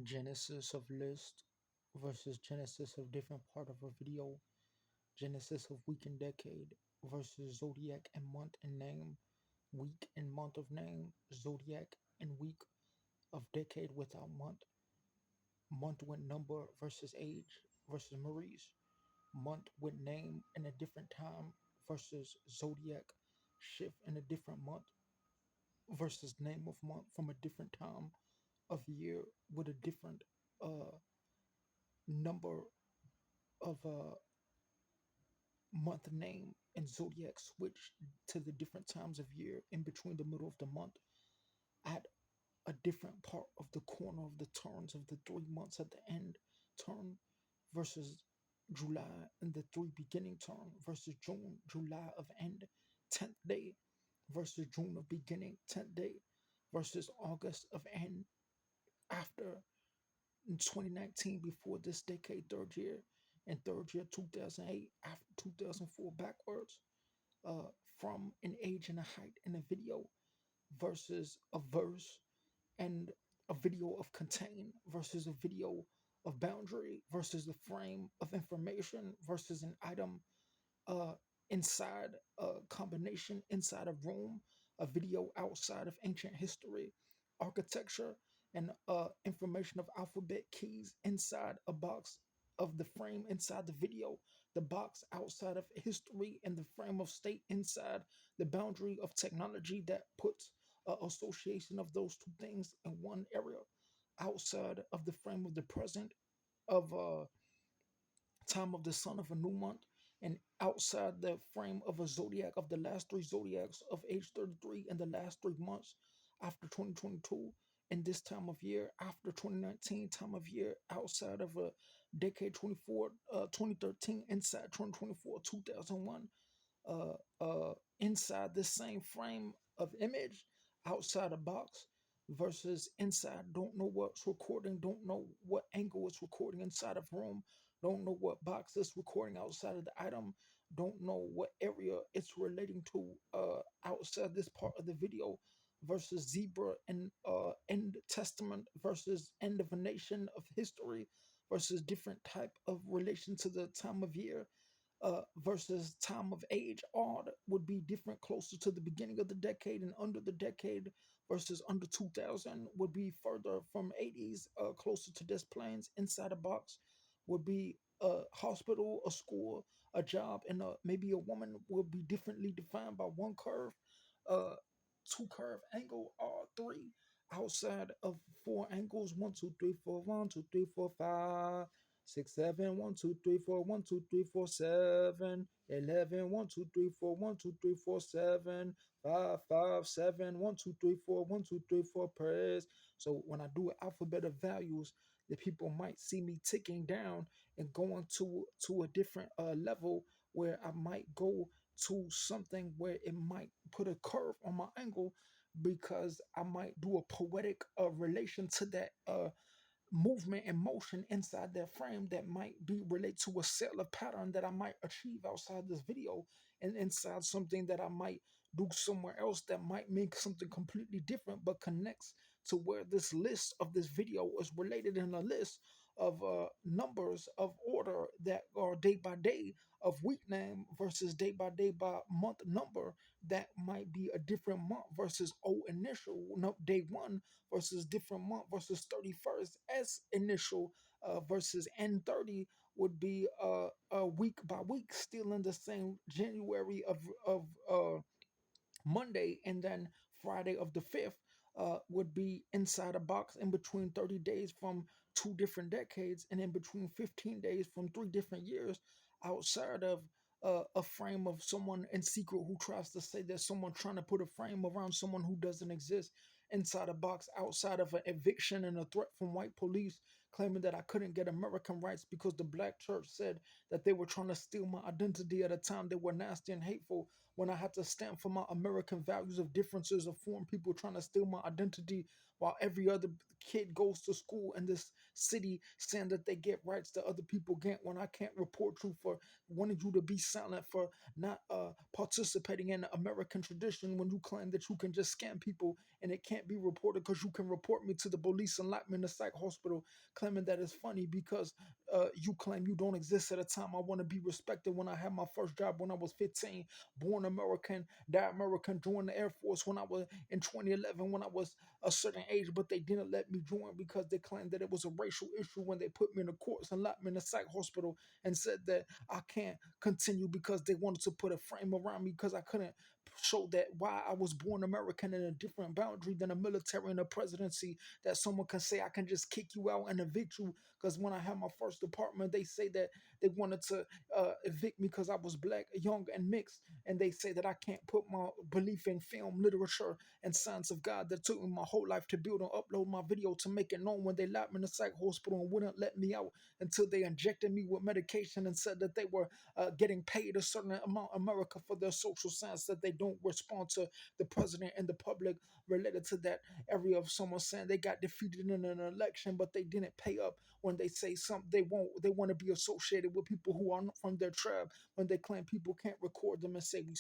Genesis of list versus genesis of different part of a video, genesis of week and decade versus zodiac and month and name, week and month of name, zodiac and week of decade without month, month with number versus age versus Maurice, month with name in a different time versus zodiac shift in a different month versus name of month from a different time of year with a different uh number of month name and zodiac switch to the different times of year in between the middle of the month at a different part of the corner of the turns of the 3 months at the end turn versus July and the three beginning turn versus June, July of end 10th day versus June of beginning 10th day versus August of end after in 2019 before this decade third year and third year 2008 after 2004 backwards from an age and a height in a video versus a verse and a video of contain versus a video of boundary versus a frame of information versus an item uh, inside a combination inside a room, a video outside of ancient history, architecture, and information of alphabet keys inside a box of the frame inside the video, the box outside of history, and the frame of state inside the boundary of technology that puts association of those two things in one area outside of the frame of the present of time of the sun of a new month and outside the frame of a zodiac of the last three zodiacs of age 33 in the last 3 months after 2022 in this time of year after 2019 time of year outside of a decade 2013 inside 2024 2001 inside the same frame of image outside a box versus inside don't know what's recording, don't know what angle it's recording inside of room, don't know what box it's recording outside of the item, don't know what area it's relating to outside this part of the video versus zebra and end testament versus end of a nation of history versus different type of relation to the time of year versus time of age. Odd would be different closer to the beginning of the decade and under the decade versus under 2000 would be further from 80s, closer to this planes. Inside a box would be a hospital, a school, a job, and maybe a woman will be differently defined by one curve, uh, two curve angle, or three outside of four angles. 1, 2, 3, 4, 1, 2, 3, 4, 5, 6, 7, 1, 2, 3, 4, 1, 2, 3, 4, 7, 11, 1, 2, 3, 4, 1, 2, 3, 4, 7, 5, 5, 7, 1, 2, 3, 4, 1, 2, 3, 4 prayers. So when I do an alphabet of values, the people might see me ticking down and going to a different level where I might go to something where it might put a curve on my angle because I might do a poetic relation to that movement and motion inside that frame that might be related to a set of pattern that I might achieve outside this video and inside something that I might do somewhere else that might make something completely different but connects to where this list of this video is related in a list of numbers of order that are day by day of week name versus day by month number that might be a different month versus O initial no, day one versus different month versus 31st as initial versus N30 would be week by week still in the same January of Monday and then Friday of the 5th would be inside a box in between 30 days from two different decades and in between 15 days from three different years outside of a frame of someone in secret who tries to say there's someone trying to put a frame around someone who doesn't exist inside a box outside of an eviction and a threat from white police claiming that I couldn't get American rights because the black church said that they were trying to steal my identity at a time they were nasty and hateful when I had to stand for my American values of differences of foreign people trying to steal my identity while every other kid goes to school in this city saying that they get rights that other people get when I can't report you for wanting you to be silent, for not participating in the American tradition, when you claim that you can just scam people and it can't be reported because you can report me to the police and lock me in the psych hospital, claiming that it's funny because you claim you don't exist at a time. I want to be respected when I had my first job when I was 15, born American, died American, joined the Air Force when I was in 2011 when I was a certain age, but they didn't let me join because they claimed that it was a racial issue when they put me in the courts and locked me in the psych hospital and said that I can't continue because they wanted to put a frame around me because I couldn't show that why I was born American in a different boundary than the military and the presidency, that someone can say I can just kick you out and evict you. Because when I had my first apartment, they say that they wanted to evict me because I was black, young, and mixed, and they say that I can't put my belief in film, literature, and science of God that took me my whole life to build and upload my video to make it known, when they locked me in the psych hospital and wouldn't let me out until they injected me with medication and said that they were getting paid a certain amount America for their social science, that they don't respond to the president and the public related to that area of someone saying they got defeated in an election, but they didn't pay up when they say something they want to be associated with people who are not from their tribe, when they claim people can't record them and say we